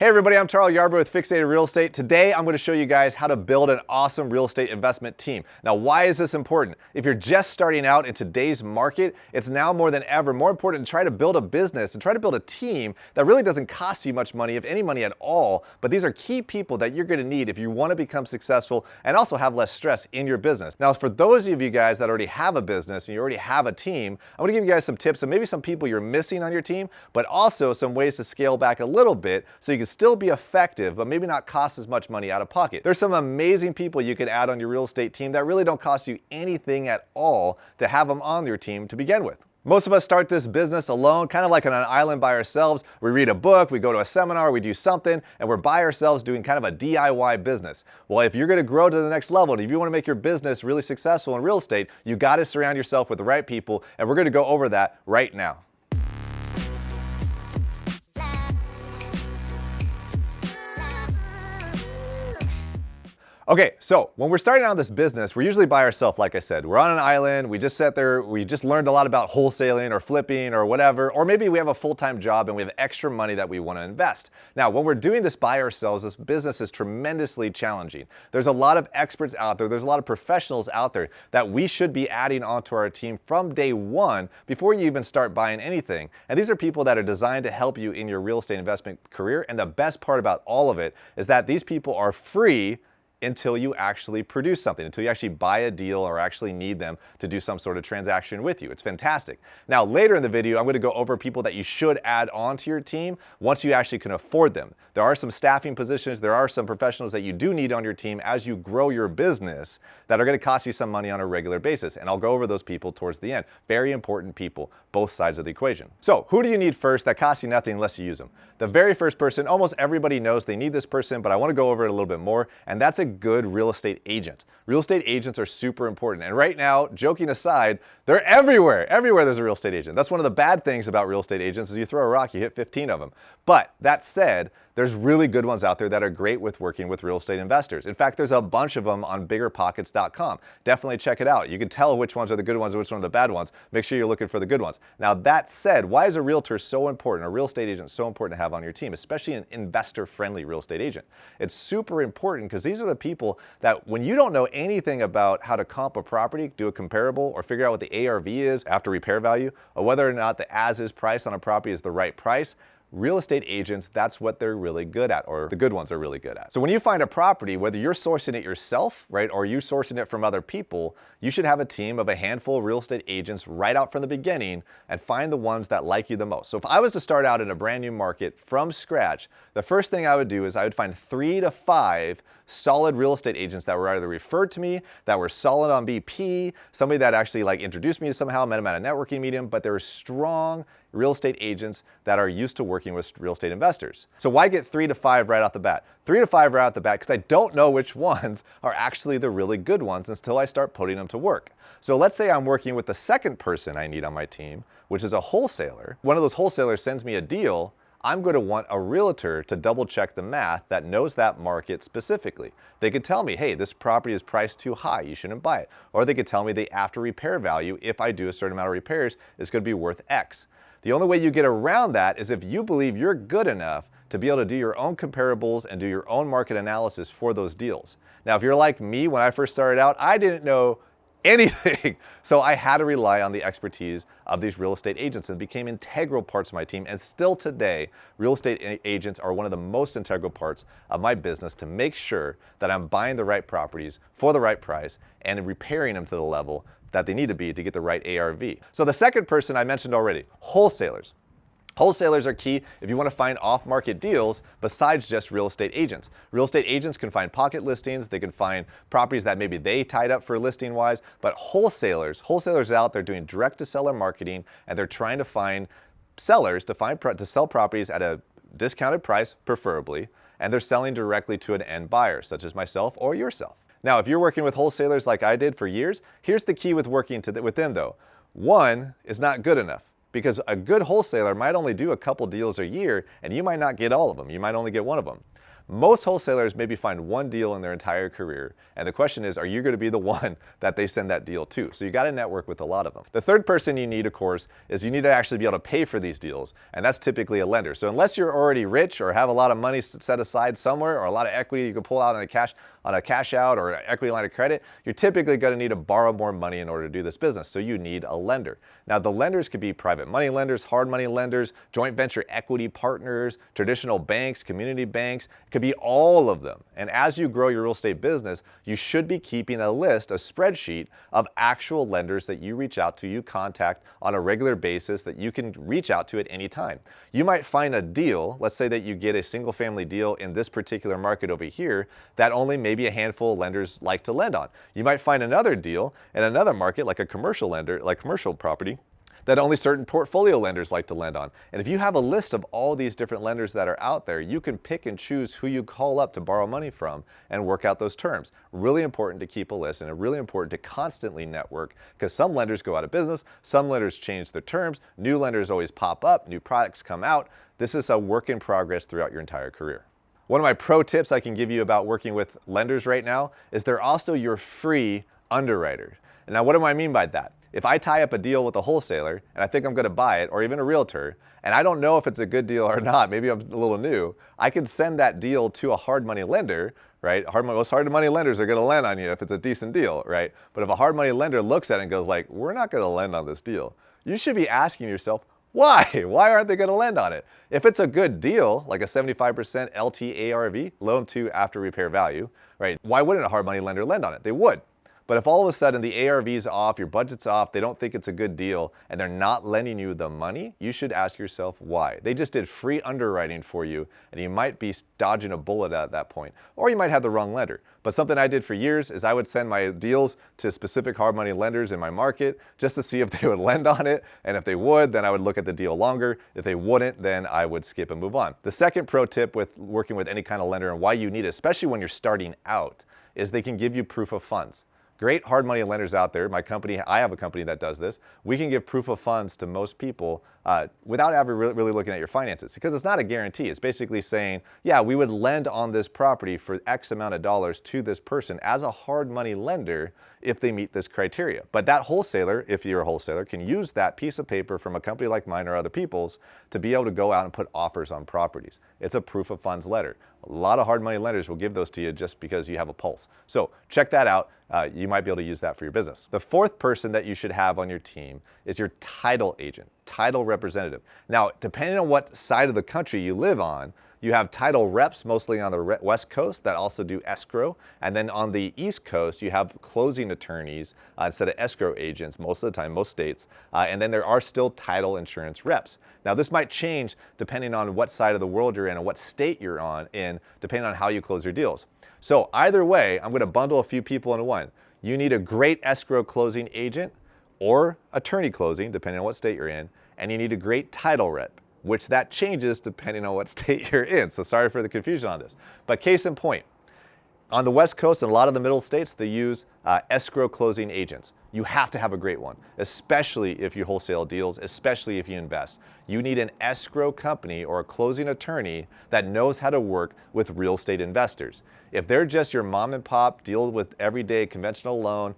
Hey everybody, I'm Tarl Yarber with Fixated Real Estate. Today I'm going to show you guys how to build an awesome real estate investment team. Now, why is this important? If you're just starting out in today's market, it's now more than ever more important to try to build a business and try to build a team that really doesn't cost you much money, if any money at all. But these are key people that you're going to need if you want to become successful and also have less stress in your business. Now, for those of you guys that already have a business and you already have a team, I'm going to give you guys some tips and maybe some people you're missing on your team, but also some ways to scale back a little bit so you can still be effective, but maybe not cost as much money out of pocket. There's some amazing people you can add on your real estate team that really don't cost you anything at all to have them on your team to begin with. Most of us start this business alone, kind of like on an island by ourselves. We read a book, we go to a seminar, we do something, and we're by ourselves doing kind of a DIY business. Well, if you're going to grow to the next level, and if you want to make your business really successful in real estate, you got to surround yourself with the right people, and we're going to go over that right now. Okay, so when we're starting out this business, we're usually by ourselves, like I said. We're on an island, we just sat there, we just learned a lot about wholesaling or flipping or whatever, or maybe we have a full-time job and we have extra money that we want to invest. Now, when we're doing this by ourselves, this business is tremendously challenging. There's a lot of experts out there, there's a lot of professionals out there that we should be adding onto our team from day one before you even start buying anything. And these are people that are designed to help you in your real estate investment career. And the best part about all of it is that these people are free until you actually produce something, until you actually buy a deal or actually need them to do some sort of transaction with you. It's fantastic. Now, later in the video, I'm going to go over people that you should add onto your team once you actually can afford them. There are some staffing positions, there are some professionals that you do need on your team as you grow your business that are going to cost you some money on a regular basis. And I'll go over those people towards the end. Very important people, both sides of the equation. So who do you need first that costs you nothing unless you use them? The very first person, almost everybody knows they need this person, but I want to go over it a little bit more, and that's a good real estate agent. Real estate agents are super important. And right now, joking aside, they're everywhere. Everywhere there's a real estate agent. That's one of the bad things about real estate agents is you throw a rock, you hit 15 of them. But that said, there's really good ones out there that are great with working with real estate investors. In fact, there's a bunch of them on BiggerPockets.com. Definitely check it out. You can tell which ones are the good ones and which ones are the bad ones. Make sure you're looking for the good ones. Now, that said, why is a realtor so important, a real estate agent so important to have on your team, especially an investor-friendly real estate agent? It's super important because these are the people that when you don't know anything about how to comp a property, do a comparable, or figure out what the ARV is after repair value, or whether or not the as-is price on a property is the right price, real estate agents, that's what they're really good at, or the good ones are really good at. So when you find a property, whether you're sourcing it yourself, right, or you sourcing it from other people, you should have a team of a handful of real estate agents right out from the beginning and find the ones that like you the most. So if I was to start out in a brand new market from scratch, the first thing I would do is I would find 3 to 5 solid real estate agents that were either referred to me, that were solid on BP, somebody that actually like introduced me somehow, met them at a networking medium, but they were strong real estate agents that are used to working with real estate investors. So why get 3 to 5 right off the bat? 3 to 5 right off the bat because I don't know which ones are actually the really good ones until I start putting them to work. So let's say I'm working with the second person I need on my team, which is a wholesaler. One of those wholesalers sends me a deal. I'm going to want a realtor to double check the math that knows that market specifically. They could tell me, hey, this property is priced too high, you shouldn't buy it. Or they could tell me the after repair value, if I do a certain amount of repairs, is going to be worth X. The only way you get around that is if you believe you're good enough to be able to do your own comparables and do your own market analysis for those deals. Now, if you're like me, when I first started out, I didn't know anything. So I had to rely on the expertise of these real estate agents and became integral parts of my team. And still today, real estate agents are one of the most integral parts of my business to make sure that I'm buying the right properties for the right price and repairing them to the level that they need to be to get the right ARV. So the second person I mentioned already, wholesalers. Wholesalers are key if you want to find off-market deals besides just real estate agents. Real estate agents can find pocket listings, they can find properties that maybe they tied up for listing-wise, but wholesalers out there doing direct-to-seller marketing, and they're trying to find sellers to sell properties at a discounted price, preferably, and they're selling directly to an end buyer, such as myself or yourself. Now, if you're working with wholesalers like I did for years, here's the key with working with them though. One is not good enough because a good wholesaler might only do a couple deals a year and you might not get all of them. You might only get one of them. Most wholesalers maybe find one deal in their entire career, and the question is, are you going to be the one that they send that deal to? So you got to network with a lot of them. The third person you need, of course, is you need to actually be able to pay for these deals, and that's typically a lender. So unless you're already rich or have a lot of money set aside somewhere or a lot of equity you can pull out on a cash out or an equity line of credit, you're typically going to need to borrow more money in order to do this business. So you need a lender. Now the lenders could be private money lenders, hard money lenders, joint venture equity partners, traditional banks, community banks. It could be all of them. And as you grow your real estate business, you should be keeping a list, a spreadsheet of actual lenders that you reach out to, you contact on a regular basis that you can reach out to at any time. You might find a deal, let's say that you get a single family deal in this particular market over here that only maybe a handful of lenders like to lend on. You might find another deal in another market like a commercial lender, like commercial property, that only certain portfolio lenders like to lend on. And if you have a list of all these different lenders that are out there, you can pick and choose who you call up to borrow money from and work out those terms. Really important to keep a list, and really important to constantly network, because some lenders go out of business, some lenders change their terms, new lenders always pop up, new products come out. This is a work in progress throughout your entire career. One of my pro tips I can give you about working with lenders right now is they're also your free underwriters. And now what do I mean by that? If I tie up a deal with a wholesaler and I think I'm going to buy it, or even a realtor, and I don't know if it's a good deal or not, maybe I'm a little new, I can send that deal to a hard money lender, right? Most hard money lenders are going to lend on you if it's a decent deal, right? But if a hard money lender looks at it and goes like, we're not going to lend on this deal, you should be asking yourself, why? Why aren't they going to lend on it? If it's a good deal, like a 75% LTARV, loan to after repair value, right? Why wouldn't a hard money lender lend on it? They would. But if all of a sudden the ARV's off, your budget's off, they don't think it's a good deal, and they're not lending you the money, you should ask yourself why. They just did free underwriting for you, and you might be dodging a bullet at that point. Or you might have the wrong lender. But something I did for years is I would send my deals to specific hard money lenders in my market just to see if they would lend on it. And if they would, then I would look at the deal longer. If they wouldn't, then I would skip and move on. The second pro tip with working with any kind of lender, and why you need it, especially when you're starting out, is they can give you proof of funds. Great hard money lenders out there. My company, I have a company that does this. We can give proof of funds to most people without ever really looking at your finances, because it's not a guarantee. It's basically saying, yeah, we would lend on this property for X amount of dollars to this person as a hard money lender if they meet this criteria. But that wholesaler, if you're a wholesaler, can use that piece of paper from a company like mine or other people's to be able to go out and put offers on properties. It's a proof of funds letter. A lot of hard money lenders will give those to you just because you have a pulse. So check that out. You might be able to use that for your business. The fourth person that you should have on your team is your title agent, title representative. Now, depending on what side of the country you live on, you have title reps mostly on the West Coast that also do escrow. And then on the East Coast, you have closing attorneys instead of escrow agents most of the time, most states. And then there are still title insurance reps. Now, this might change depending on what side of the world you're in and what state you're in, depending on how you close your deals. So either way, I'm going to bundle a few people into one. You need a great escrow closing agent or attorney closing, depending on what state you're in, and you need a great title rep, which that changes depending on what state you're in. So sorry for the confusion on this. But case in point, on the West Coast and a lot of the middle states, they use escrow closing agents. You have to have a great one, especially if you wholesale deals, especially if you invest. You need an escrow company or a closing attorney that knows how to work with real estate investors. If they're just your mom and pop, deal with everyday conventional loan,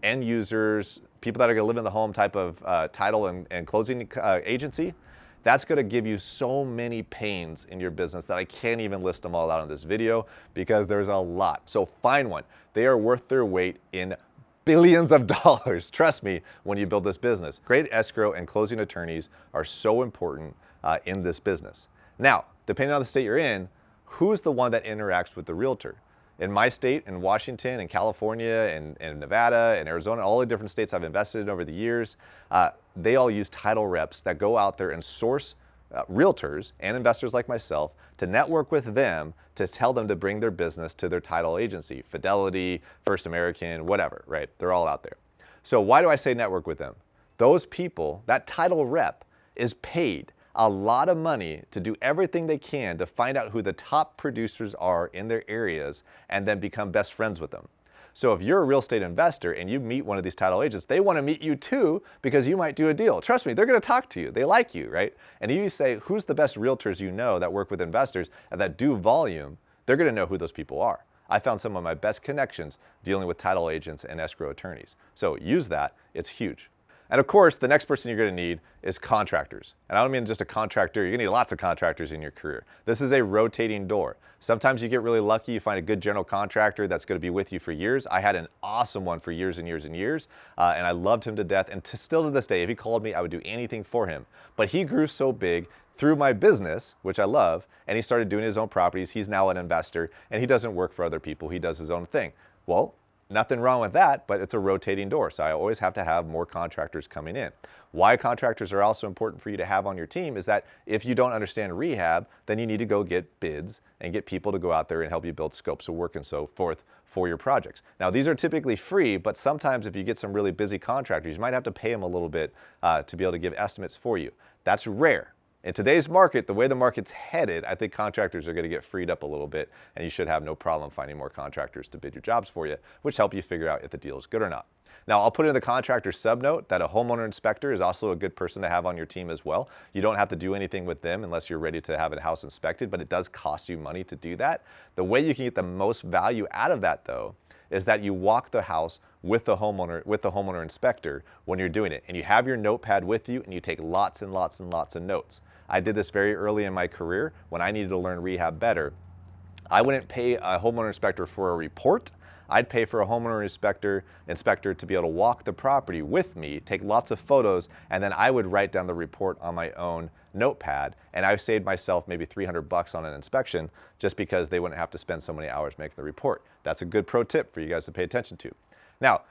end users, people that are going to live in the home type of title and closing agency, that's going to give you so many pains in your business that I can't even list them all out in this video because there's a lot. So find one. They are worth their weight in billions of dollars. Trust me, when you build this business. Great escrow and closing attorneys are so important in this business. Now, depending on the state you're in, who's the one that interacts with the realtor? In my state, in Washington, and California, and Nevada, and Arizona, all the different states I've invested in over the years, they all use title reps that go out there and source realtors and investors like myself to network with them to tell them to bring their business to their title agency, Fidelity, First American, whatever, right? They're all out there. So why do I say network with them? Those people, that title rep is paid a lot of money to do everything they can to find out who the top producers are in their areas and then become best friends with them. So if you're a real estate investor and you meet one of these title agents, they want to meet you too because you might do a deal. Trust me, they're going to talk to you. They like you, right? And if you say, who's the best realtors you know that work with investors and that do volume, they're going to know who those people are. I found some of my best connections dealing with title agents and escrow attorneys. So use that, it's huge. And of course, the next person you're going to need is contractors. And I don't mean just a contractor, you're going to need lots of contractors in your career. This is a rotating door. Sometimes you get really lucky, you find a good general contractor that's going to be with you for years. I had an awesome one for years and years and years, and I loved him to death. And still to this day, if he called me, I would do anything for him. But he grew so big through my business, which I love, and he started doing his own properties. He's now an investor, and he doesn't work for other people. He does his own thing. Well, nothing wrong with that, but it's a rotating door. So I always have to have more contractors coming in. Why contractors are also important for you to have on your team is that if you don't understand rehab, then you need to go get bids and get people to go out there and help you build scopes of work and so forth for your projects. Now, these are typically free, but sometimes if you get some really busy contractors, you might have to pay them a little bit to be able to give estimates for you. That's rare. In today's market, the way the market's headed, I think contractors are going to get freed up a little bit, and you should have no problem finding more contractors to bid your jobs for you, which help you figure out if the deal is good or not. Now, I'll put in the contractor subnote that a homeowner inspector is also a good person to have on your team as well. You don't have to do anything with them unless you're ready to have a house inspected, but it does cost you money to do that. The way you can get the most value out of that, though, is that you walk the house with the homeowner inspector when you're doing it, and you have your notepad with you, and you take lots and lots and lots of notes. I did this very early in my career when I needed to learn rehab better. I wouldn't pay a homeowner inspector for a report. I'd pay for a homeowner inspector to be able to walk the property with me, take lots of photos, and then I would write down the report on my own notepad. And I saved myself maybe $300 on an inspection just because they wouldn't have to spend so many hours making the report. That's a good pro tip for you guys to pay attention to. Now,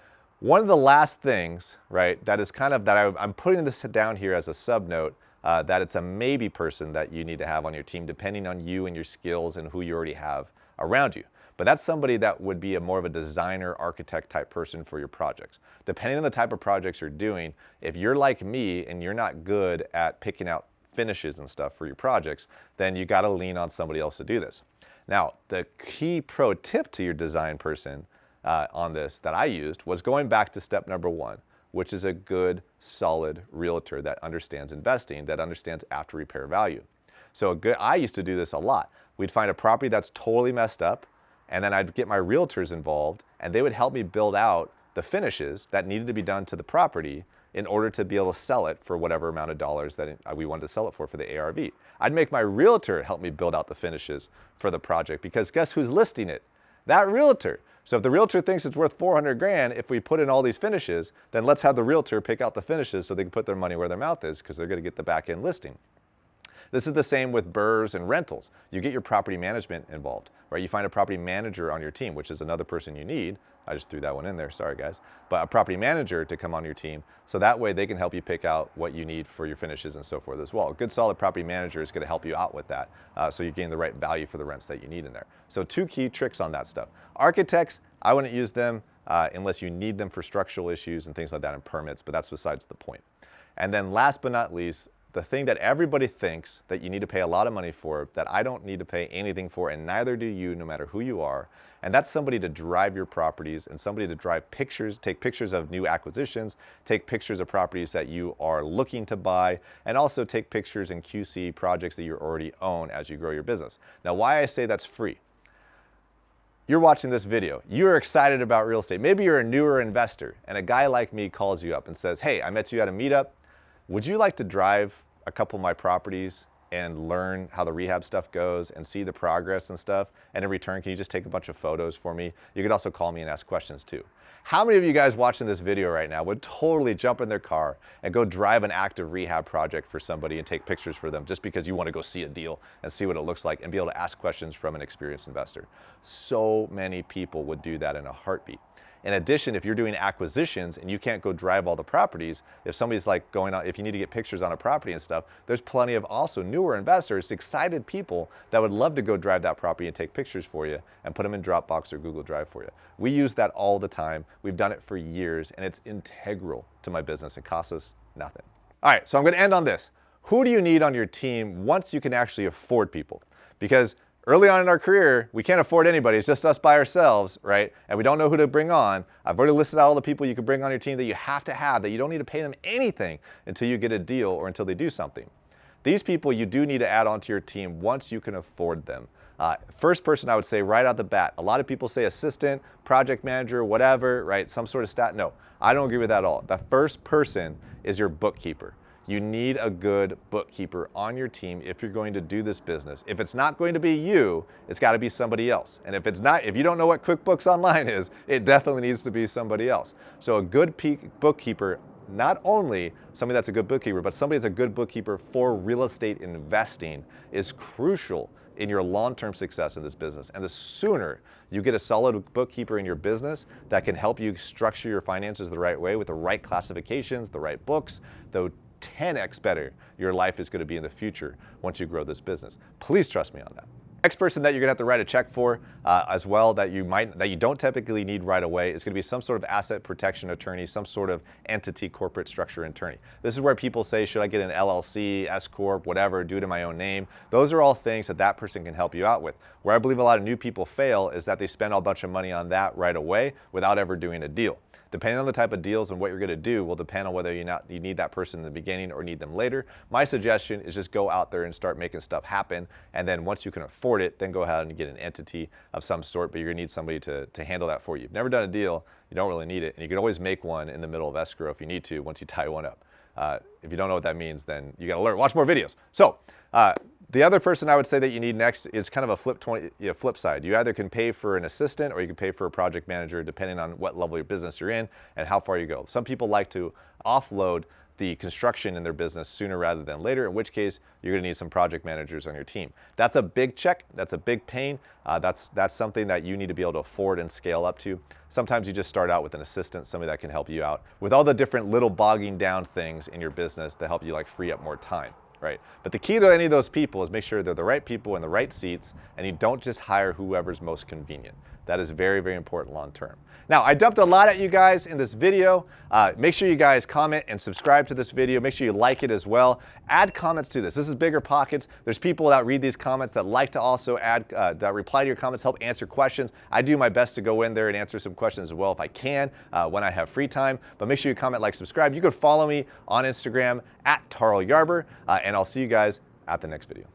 one of the last things, right, that is kind of that I'm putting this down here as a subnote, that it's a maybe person that you need to have on your team depending on you and your skills and who you already have around you. But that's somebody that would be more of a designer, architect type person for your projects. Depending on the type of projects you're doing, if you're like me and you're not good at picking out finishes and stuff for your projects, then you got to lean on somebody else to do this. Now, the key pro tip to your design person on this that I used was going back to step number one, which is a good, solid realtor that understands investing, that understands after repair value. So I used to do this a lot. We'd find a property that's totally messed up, and then I'd get my realtors involved, and they would help me build out the finishes that needed to be done to the property in order to be able to sell it for whatever amount of dollars that we wanted to sell it for the ARV. I'd make my realtor help me build out the finishes for the project because guess who's listing it? That realtor. So if the realtor thinks it's worth 400 grand, if we put in all these finishes, then let's have the realtor pick out the finishes so they can put their money where their mouth is because they're going to get the back end listing. This is the same with BRRRRs and rentals. You get your property management involved, right? You find a property manager on your team, which is another person you need. I just threw that one in there, sorry guys. But a property manager to come on your team, so that way they can help you pick out what you need for your finishes and so forth as well. A good solid property manager is going to help you out with that, so you gain the right value for the rents that you need in there. So 2 key tricks on that stuff. Architects, I wouldn't use them unless you need them for structural issues and things like that and permits, but that's besides the point. And then last but not least, the thing that everybody thinks that you need to pay a lot of money for, that I don't need to pay anything for, and neither do you, no matter who you are, and that's somebody to drive your properties and somebody to drive pictures, take pictures of new acquisitions, take pictures of properties that you are looking to buy, and also take pictures and QC projects that you already own as you grow your business. Now, why I say that's free. You're watching this video, you're excited about real estate. Maybe you're a newer investor and a guy like me calls you up and says, hey, I met you at a meetup. Would you like to drive a couple of my properties and learn how the rehab stuff goes and see the progress and stuff? And in return, can you just take a bunch of photos for me? You could also call me and ask questions too. How many of you guys watching this video right now would totally jump in their car and go drive an active rehab project for somebody and take pictures for them just because you want to go see a deal and see what it looks like and be able to ask questions from an experienced investor? So many people would do that in a heartbeat. In addition, if you're doing acquisitions and you can't go drive all the properties, if somebody's like going out, if you need to get pictures on a property and stuff, there's plenty of also newer investors, excited people that would love to go drive that property and take pictures for you and put them in Dropbox or Google Drive for you. We use that all the time. We've done it for years and it's integral to my business. It costs us nothing. All right, so I'm going to end on this. Who do you need on your team once you can actually afford people? Because Early on in our career, we can't afford anybody. It's just us by ourselves, right? And we don't know who to bring on. I've already listed out all the people you can bring on your team that you have to have, that you don't need to pay them anything until you get a deal or until they do something. These people you do need to add onto your team once you can afford them. First person I would say right out the bat, a lot of people say assistant, project manager, whatever, right? Some sort of stat. No, I don't agree with that at all. The first person is your bookkeeper. You need a good bookkeeper on your team if you're going to do this business. If it's not going to be you, it's got to be somebody else. And if it's not, if you don't know what QuickBooks Online is, it definitely needs to be somebody else. So a good bookkeeper, not only somebody that's a good bookkeeper, but somebody that's a good bookkeeper for real estate investing is crucial in your long-term success in this business. And the sooner you get a solid bookkeeper in your business that can help you structure your finances the right way with the right classifications, the right books, the 10x better your life is going to be in the future once you grow this business. Please trust me on that. Next person that you're going to have to write a check for as well that you don't typically need right away is going to be some sort of asset protection attorney, some sort of entity corporate structure attorney. This is where people say, should I get an LLC, S Corp, whatever, do it in my own name? Those are all things that that person can help you out with. Where I believe a lot of new people fail is that they spend a bunch of money on that right away without ever doing a deal. Depending on the type of deals and what you're going to do will depend on whether you need that person in the beginning or need them later. My suggestion is just go out there and start making stuff happen. And then once you can afford it, then go ahead and get an entity of some sort, but you're going to need somebody to handle that for you. You've never done a deal, you don't really need it. And you can always make one in the middle of escrow if you need to once you tie one up. If you don't know what that means, then you got to learn. Watch more videos. So the other person I would say that you need next is kind of a flip side. You either can pay for an assistant or you can pay for a project manager depending on what level of your business you're in and how far you go. Some people like to offload the construction in their business sooner rather than later, in which case you're going to need some project managers on your team. That's a big check. That's a big pain. That's something that you need to be able to afford and scale up to. Sometimes you just start out with an assistant, somebody that can help you out with all the different little bogging down things in your business to help you like free up more time. Right? But the key to any of those people is make sure they're the right people in the right seats and you don't just hire whoever's most convenient. That is very, very important long term. Now, I dumped a lot at you guys in this video. Make sure you guys comment and subscribe to this video. Make sure you like it as well. Add comments to this. This is BiggerPockets. There's people that read these comments that like to also add, that reply to your comments, help answer questions. I do my best to go in there and answer some questions as well if I can when I have free time. But make sure you comment, like, subscribe. You can follow me on Instagram at Tarl Yarber, and I'll see you guys at the next video.